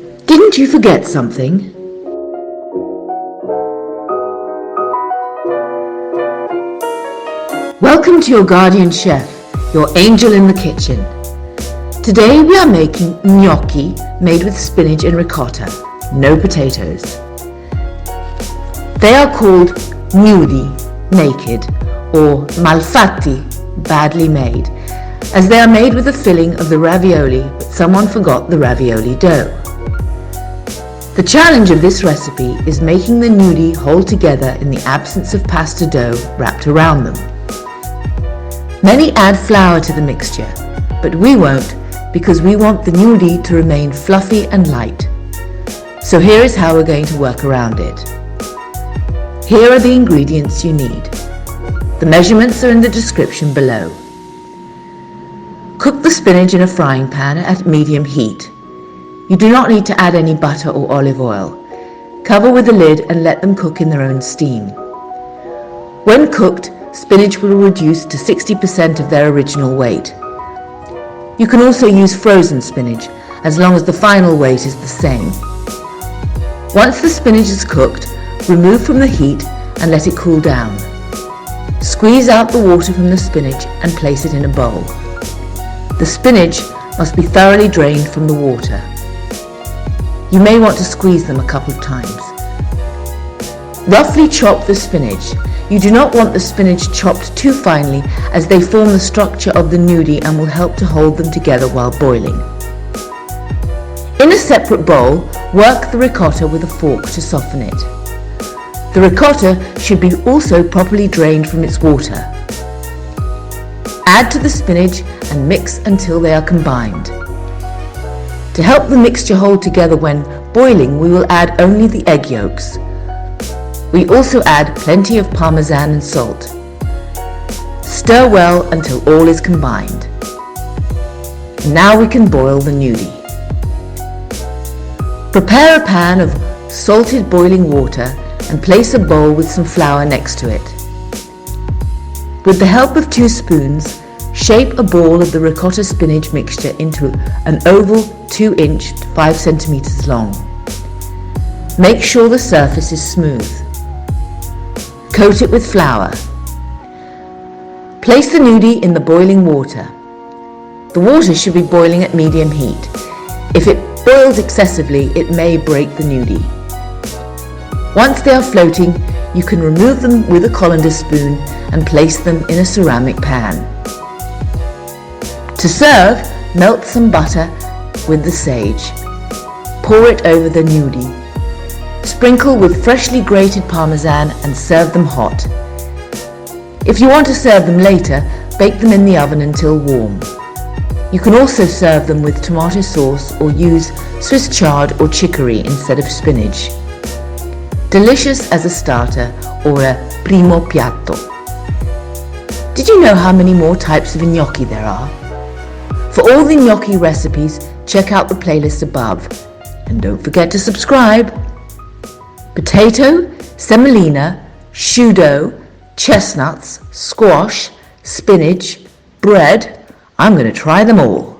Didn't you forget something? Welcome to your guardian chef, your angel in the kitchen. Today we are making gnocchi made with spinach and ricotta, no potatoes. They are called Gnudi, naked, or Malfatti, badly made, as they are made with the filling of the ravioli, but someone forgot the ravioli dough. The challenge of this recipe is making the gnudi hold together in the absence of pasta dough wrapped around them. Many add flour to the mixture, but we won't because we want the gnudi to remain fluffy and light. So here is how we're going to work around it. Here are the ingredients you need. The measurements are in the description below. Cook the spinach in a frying pan at medium heat. You do not need to add any butter or olive oil. Cover with a lid and let them cook in their own steam. When cooked, spinach will reduce to 60% of their original weight. You can also use frozen spinach, as long as the final weight is the same. Once the spinach is cooked, remove from the heat and let it cool down. Squeeze out the water from the spinach and place it in a bowl. The spinach must be thoroughly drained from the water. You may want to squeeze them a couple of times. Roughly chop the spinach. You do not want the spinach chopped too finely, as they form the structure of the gnudi and will help to hold them together while boiling. In a separate bowl, work the ricotta with a fork to soften it. The ricotta should be also properly drained from its water. Add to the spinach and mix until they are combined. To help the mixture hold together when boiling, we will add only the egg yolks. We also add plenty of Parmesan and salt. Stir well until all is combined. Now we can boil the gnudi. Prepare a pan of salted boiling water and place a bowl with some flour next to it. With the help of 2 spoons, shape a ball of the ricotta spinach mixture into an oval 2-inch to 5 centimeters long. Make sure the surface is smooth. Coat it with flour. Place the gnudi in the boiling water. The water should be boiling at medium heat. If it boils excessively, it may break the gnudi. Once they are floating, you can remove them with a colander spoon and place them in a ceramic pan. To serve, melt some butter with the sage. Pour it over the gnudi. Sprinkle with freshly grated Parmesan and serve them hot. If you want to serve them later, bake them in the oven until warm. You can also serve them with tomato sauce or use Swiss chard or chicory instead of spinach. Delicious as a starter or a primo piatto. Did you know how many more types of gnocchi there are? For all the gnocchi recipes, check out the playlist above. And don't forget to subscribe. Potato, semolina, shudo, chestnuts, squash, spinach, bread. I'm going to try them all.